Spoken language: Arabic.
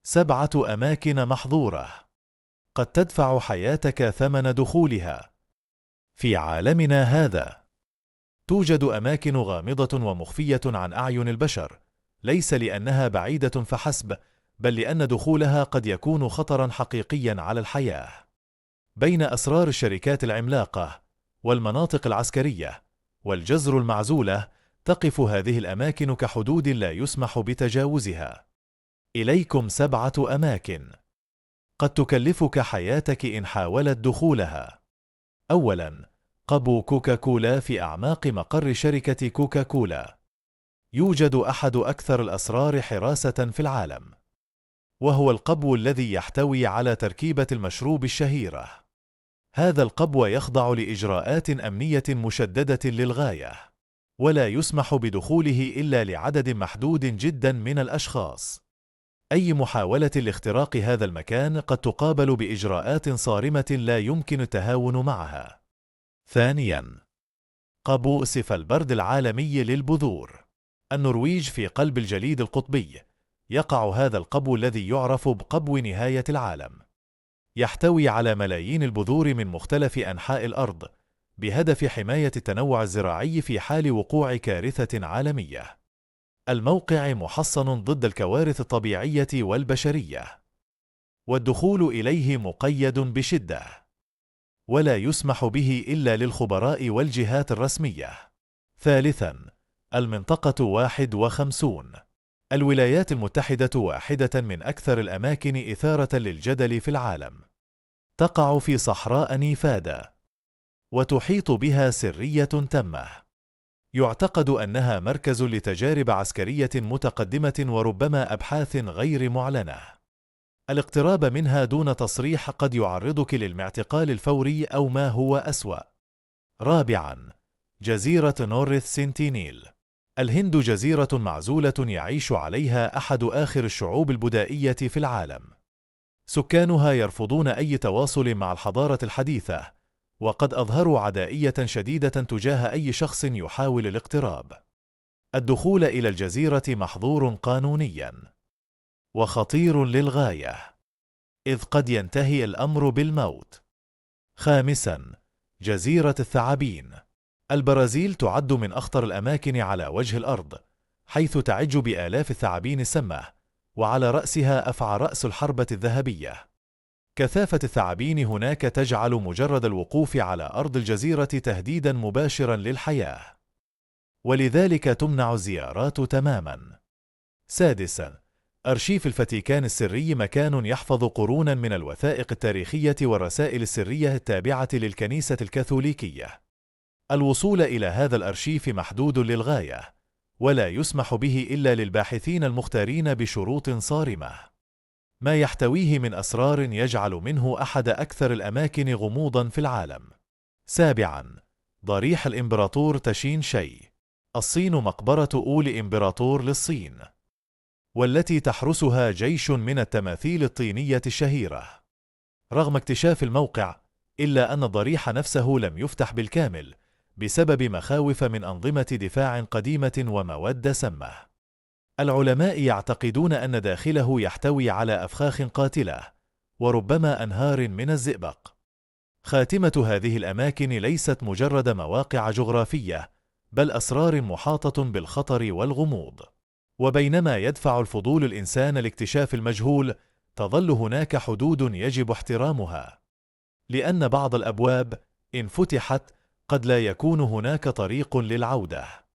7 أماكن محظورة قد تدفع حياتك ثمن دخولها. في عالمنا هذا توجد أماكن غامضة ومخفية عن أعين البشر، ليس لأنها بعيدة فحسب، بل لأن دخولها قد يكون خطرا حقيقيا على الحياة. بين أسرار الشركات العملاقة والمناطق العسكرية والجزر المعزولة تقف هذه الأماكن كحدود لا يسمح بتجاوزها. إليكم 7 أماكن قد تكلفك حياتك إن حاولت دخولها. أولاً، قبو كوكاكولا في أعماق مقر شركة كوكاكولا. يوجد أحد أكثر الأسرار حراسة في العالم، وهو القبو الذي يحتوي على تركيبة المشروب الشهيرة. هذا القبو يخضع لإجراءات أمنية مشددة للغاية، ولا يسمح بدخوله إلا لعدد محدود جدا من الأشخاص. أي محاولة لاختراق هذا المكان قد تقابل بإجراءات صارمة لا يمكن التهاون معها. ثانياً، قبو سفالبرد العالمي للبذور. النرويج في قلب الجليد القطبي. يقع هذا القبو الذي يعرف بقبو نهاية العالم. يحتوي على ملايين البذور من مختلف أنحاء الأرض، بهدف حماية التنوع الزراعي في حال وقوع كارثة عالمية. الموقع محصن ضد الكوارث الطبيعية والبشرية، والدخول إليه مقيد بشدة، ولا يسمح به إلا للخبراء والجهات الرسمية. ثالثاً، المنطقة 51. الولايات المتحدة واحدة من أكثر الأماكن إثارة للجدل في العالم. تقع في صحراء نيفادا، وتحيط بها سرية تامة. يعتقد أنها مركز لتجارب عسكرية متقدمة وربما أبحاث غير معلنة. الاقتراب منها دون تصريح قد يعرضك للاعتقال الفوري أو ما هو أسوأ. رابعاً، جزيرة نورث سنتينيل. الهند جزيرة معزولة يعيش عليها أحد آخر الشعوب البدائية في العالم. سكانها يرفضون أي تواصل مع الحضارة الحديثة، وقد أظهروا عدائية شديدة تجاه أي شخص يحاول الاقتراب. الدخول إلى الجزيرة محظور قانونياً وخطير للغاية، إذ قد ينتهي الأمر بالموت. خامساً، جزيرة الثعابين. البرازيل تعد من أخطر الأماكن على وجه الأرض، حيث تعج بآلاف الثعابين السامة، وعلى رأسها أفعى رأس الحربة الذهبية. كثافة الثعابين هناك تجعل مجرد الوقوف على أرض الجزيرة تهديداً مباشراً للحياة، ولذلك تمنع الزيارات تماماً. سادساً، أرشيف الفاتيكان السري مكان يحفظ قروناً من الوثائق التاريخية والرسائل السرية التابعة للكنيسة الكاثوليكية. الوصول إلى هذا الأرشيف محدود للغاية، ولا يسمح به إلا للباحثين المختارين بشروط صارمة. ما يحتويه من أسرار يجعل منه أحد أكثر الأماكن غموضاً في العالم. سابعاً، ضريح الإمبراطور تشين شي. الصين مقبرة أول إمبراطور للصين، والتي تحرسها جيش من التماثيل الطينية الشهيرة. رغم اكتشاف الموقع، إلا أن الضريح نفسه لم يفتح بالكامل بسبب مخاوف من أنظمة دفاع قديمة ومواد سامة. العلماء يعتقدون أن داخله يحتوي على أفخاخ قاتلة، وربما أنهار من الزئبق. خاتمة هذه الأماكن ليست مجرد مواقع جغرافية، بل أسرار محاطة بالخطر والغموض. وبينما يدفع الفضول الإنسان لاكتشاف المجهول، تظل هناك حدود يجب احترامها، لأن بعض الأبواب إن فتحت قد لا يكون هناك طريق للعودة.